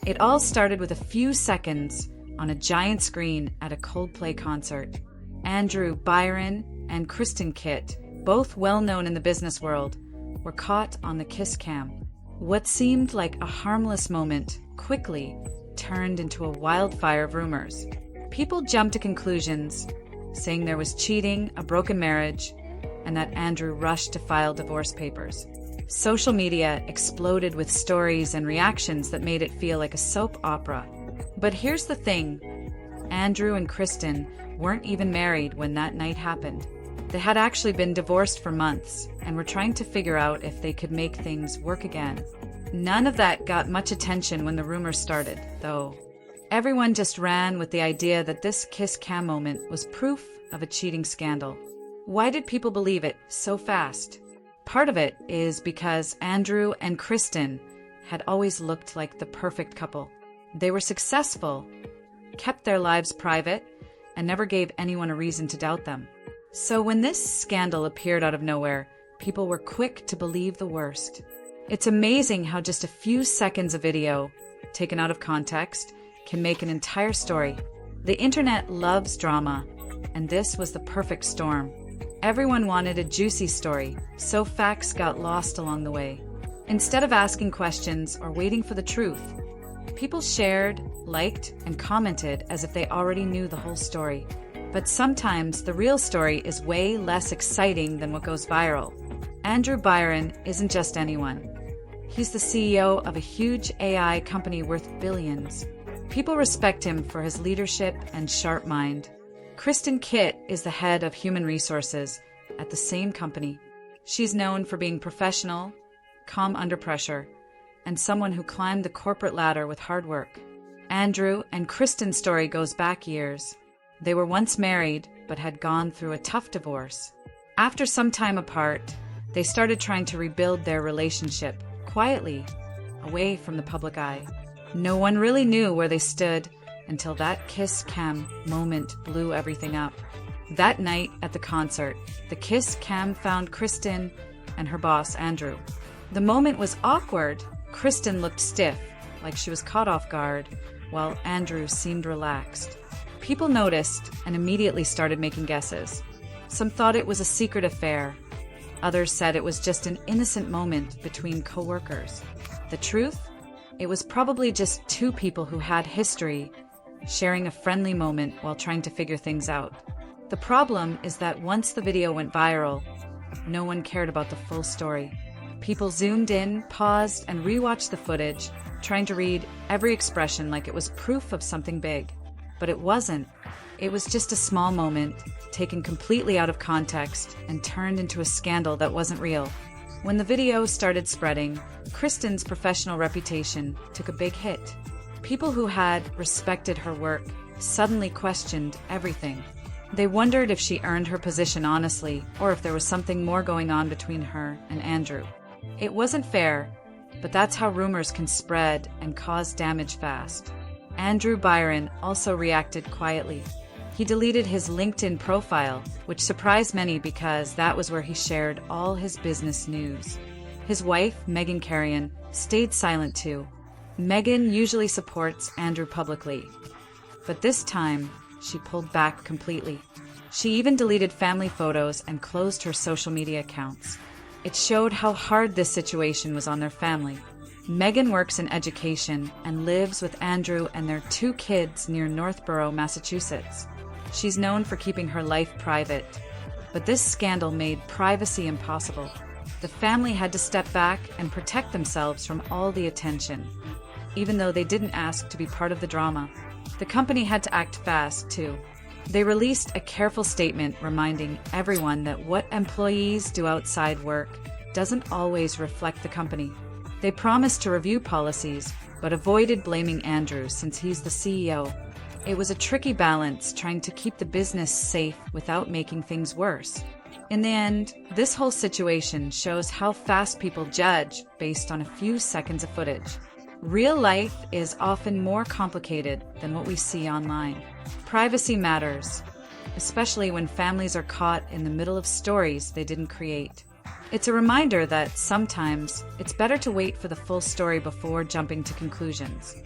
It all started with a few seconds on a giant screen at a Coldplay concert. Andrew, Byron, and Kristen Kitt, both well known in the business world, were caught on the kiss cam. What seemed like a harmless moment quickly turned into a wildfire of rumors. People jumped to conclusions, saying there was cheating, a broken marriage, and that Andrew rushed to file divorce papers. Social media exploded with stories and reactions that made it feel like a soap opera. But here's the thing, Andrew and Kristen weren't even married when that night happened. They had actually been divorced for months and were trying to figure out if they could make things work again. None of that got much attention when the rumors started, though. Everyone just ran with the idea that this kiss cam moment was proof of a cheating scandal. Why did people believe it so fast? Part of it is because Andrew and Kristen had always looked like the perfect couple. They were successful, kept their lives private, and never gave anyone a reason to doubt them. So when this scandal appeared out of nowhere, people were quick to believe the worst. It's amazing how just a few seconds of video, taken out of context, can make an entire story. The internet loves drama, and this was the perfect storm. Everyone wanted a juicy story, so facts got lost along the way. Instead of asking questions or waiting for the truth, people shared, liked, and commented as if they already knew the whole story. But sometimes the real story is way less exciting than what goes viral. Andrew Byron isn't just anyone. He's the CEO of a huge AI company worth billions. People respect him for his leadership and sharp mind. Kristen Kitt is the head of human resources at the same company. She's known for being professional, calm under pressure, and someone who climbed the corporate ladder with hard work. Andrew and Kristen's story goes back years. They were once married, but had gone through a tough divorce. After some time apart, they started trying to rebuild their relationship, quietly, away from the public eye. No one really knew where they stood until that kiss cam moment blew everything up. That night at the concert, the kiss cam found Kristen and her boss, Andrew. The moment was awkward. Kristen looked stiff, like she was caught off guard, while Andrew seemed relaxed. People noticed and immediately started making guesses. Some thought it was a secret affair. Others said it was just an innocent moment between coworkers. The truth? It was probably just two people who had history, sharing a friendly moment while trying to figure things out. The problem is that once the video went viral, no one cared about the full story. People zoomed in, paused, and rewatched the footage, trying to read every expression like it was proof of something big. But it wasn't. It was just a small moment, taken completely out of context, and turned into a scandal that wasn't real. When the video started spreading, Kristen's professional reputation took a big hit. People who had respected her work suddenly questioned everything. They wondered if she earned her position honestly, or if there was something more going on between her and Andrew. It wasn't fair, but that's how rumors can spread and cause damage fast. Andrew Byron also reacted quietly. He deleted his LinkedIn profile, which surprised many because that was where he shared all his business news. His wife, Megan Carrion, stayed silent too. Megan usually supports Andrew publicly, but this time she pulled back completely. She even deleted family photos and closed her social media accounts. It showed how hard this situation was on their family. Megan works in education and lives with Andrew and their 2 kids near Northborough, Massachusetts. She's known for keeping her life private, but this scandal made privacy impossible. The family had to step back and protect themselves from all the attention, even though they didn't ask to be part of the drama. The company had to act fast, too. They released a careful statement reminding everyone that what employees do outside work doesn't always reflect the company. They promised to review policies, but avoided blaming Andrew since he's the CEO. It was a tricky balance trying to keep the business safe without making things worse. In the end, this whole situation shows how fast people judge based on a few seconds of footage. Real life is often more complicated than what we see online. Privacy matters, especially when families are caught in the middle of stories they didn't create. It's a reminder that sometimes it's better to wait for the full story before jumping to conclusions.